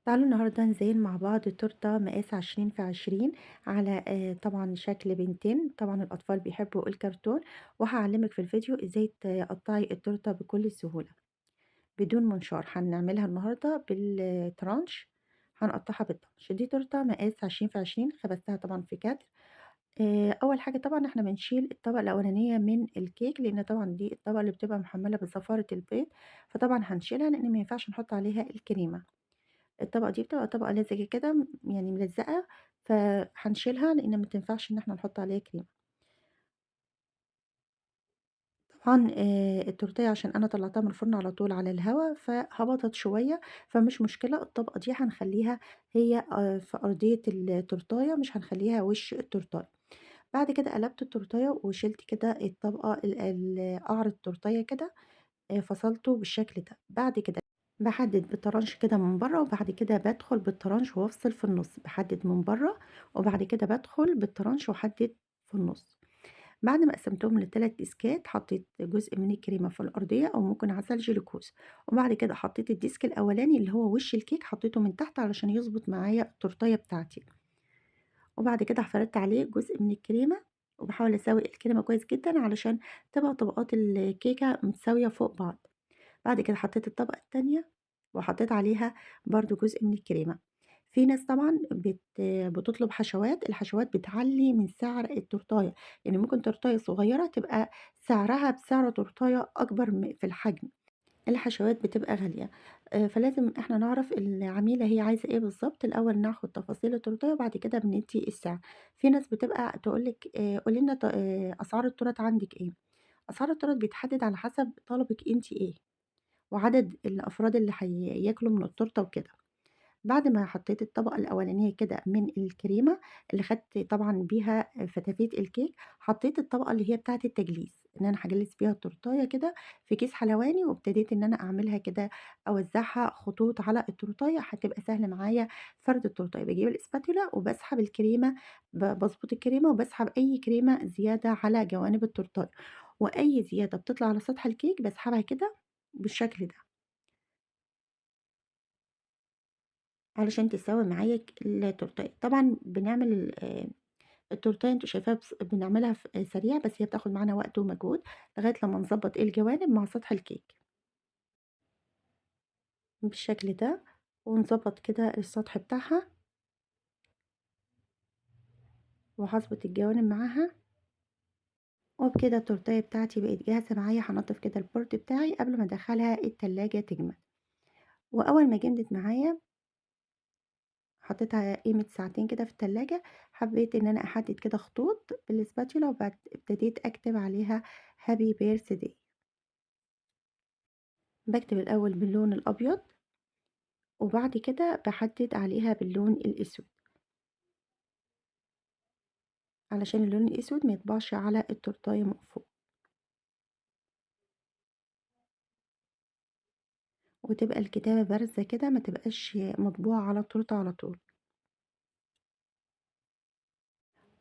تعالوا النهاردة نزين مع بعض تورتة مقاس 20 في 20 على طبعا شكل بنتين. طبعا الأطفال بيحبوا الكرتون، وهعلمك في الفيديو ازاي تقطعي التورتة بكل سهولة بدون منشار. هنعملها النهاردة بالترانش، هنقطعها بالترانش. دي تورتة مقاس 20 في 20، خبزتها طبعا في كادر. أول حاجة طبعا احنا بنشيل الطبقة الأولانية من الكيك، لأن طبعا دي الطبقة اللي بتبقى محملة بزفارة البيض، فطبعا هنشيلها لأن ما ينفعش نحط عليها الكريمة. الطبقة دي بتبقى طبقة لزجة كده يعني ملزقة، فهنشيلها لإن ما تنفعش إن إحنا نحط عليها كريمة. طبعًا التورتية عشان أنا طلعتها من الفرن على طول على الهوا، فهبطت شوية، فمش مشكلة الطبقة دي هنخليها هي في أرضية التورتاية، مش هنخليها وش التورتاية. بعد كده قلبت التورتاية وشِلت كده الطبقة قعر التورتاية كده، فصلته بالشكل ده. بعد كده باحدد بالطرنش كده من برّه، وبعد كده بادخل بالطرنش وافصل في النُص، باحدد من برّه وبعد كده بادخل بالطرنش واحدد في النُص. بعد ما قسمتهم ل3 ديسكات، حطيت جزء من الكريمة في الأرضية أو ممكن عسل جلوكوز، وبعد كده حطيت الديسك الأولاني اللي هو وش الكيك حطيته من تحت علشان يضبط معايا التورتاية بتاعتي، وبعد كده فردت عليه جزء من الكريمة، وباحاول أساوي الكريمة كويس جدًا علشان تبقى طبقات الكيكة متساوية فوق بعض. بعد كده حطيت الطبقة التانية وحطيت عليها برضه جزء من الكريمة. في ناس طبعًا بتطلب حشوات، الحشوات بتعلّي من سعر التورتاية، يعني ممكن تورتاية صغيرة تبقى سعرها بسعر تورتاية أكبر في الحجم، الحشوات بتبقى غالية. فلازم إحنا نعرف العميلة هي عايزة إيه بالضبط، الأول ناخد تفاصيل التورتاية وبعد كده بندّي السعر. في ناس بتبقى تقول لِك قولي لنا أسعار التورت عندِك إيه؟ أسعار التورت بيتحدد على حسب طلبِك أنتِ إيه. وعدد الأفراد اللي هياكلوا من التورتة وكده. بعد ما حطيت الطبقة الأولانية كده من الكريمة اللي خدت طبعًا بيها فتافيت الكيك، حطيت الطبقة اللي هي بتاعة التجليس، إن أنا هاجلِّس بيها التورتاية كده في كيس حلواني، وابتديت إن أنا أعملها كده أوزّعها خطوط على التورتاية، هتبقى سهل معايا فرد التورتاية. باجيب الإسباتولا وباسحب الكريمة، باضبط الكريمة وباسحب أي كريمة زيادة على جوانب التورتاية، وأي زيادة بتطلع على سطح الكيك باسحبها كده بالشكل ده. علشان تساوي معايا التورتاية. طبعًا بنعمل التورتاية أنتم شايفاها بنعملها سريع، بس هي بتاخد معانا وقت ومجهود لغاية لمّا نضبّط الجوانب مع سطح الكيك بالشكل ده، ونضبّط كده السطح بتاعها، وهاضبط الجوانب معاها، وبكده التورتاية بتاعتي بقت جاهزة معايا. هانضّف كده البورد بتاعي قبل ما أدخّلها التلاجة تجمد، وأول ما جمدت معايا حطيتها قيمة ساعتين كده في التلاجة. حبيت إن أنا أحدد كده خطوط بالإسباتيولا ابتديت أكتب عليها happy birthday. باكتب الأول باللون الأبيض وبعد كده باحدد عليها باللون الأسود، علشان اللون الأسود ما يطبعش على التورتاية من فوق، وتبقى الكتابة بارزة كده ما تبقاش مطبوعة على التورتة على طول.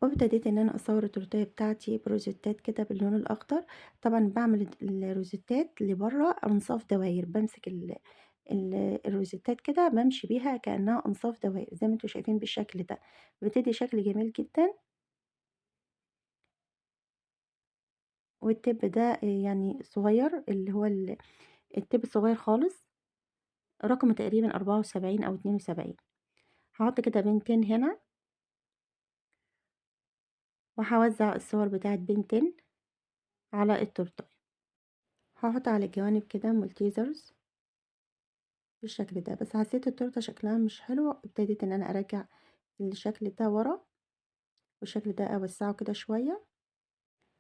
وابتديت إن أنا أصور التورتاية بتاعتي بروزيتات كده باللون الأخضر. طبعًا باعمل الروزيتات لبرّه أنصاف دواير، بامسك الروزيتات كده بامشي بيها كأنها أنصاف دواير زي ما أنتم شايفين بالشكل ده، بتدّي شكل جميل جدًا. والتِب ده يعني صغير، اللي هو التِب الصغير خالص، رقمه تقريبًا 74 أو 72. هاحط كده بنتين هنا، وهاوزّع الصور بتاعة بنتين على التورتاية. هاحط على الجوانب كده maltesers بالشكل ده، بس حسيت التورتة شكلها مش حلو، ابتديت إن أنا أرجّع الشكل ده ورا، والشكل ده أوسّعه كده شوية.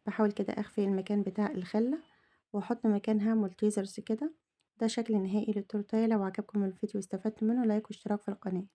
باحاول كده أخفي المكان بتاع الخلة، وأحط مكانها maltesers كده. ده شكل نهائي للتورتاية. لو عجبكم الفيديو واستفدتوا منه لايك واشتراك في القناة.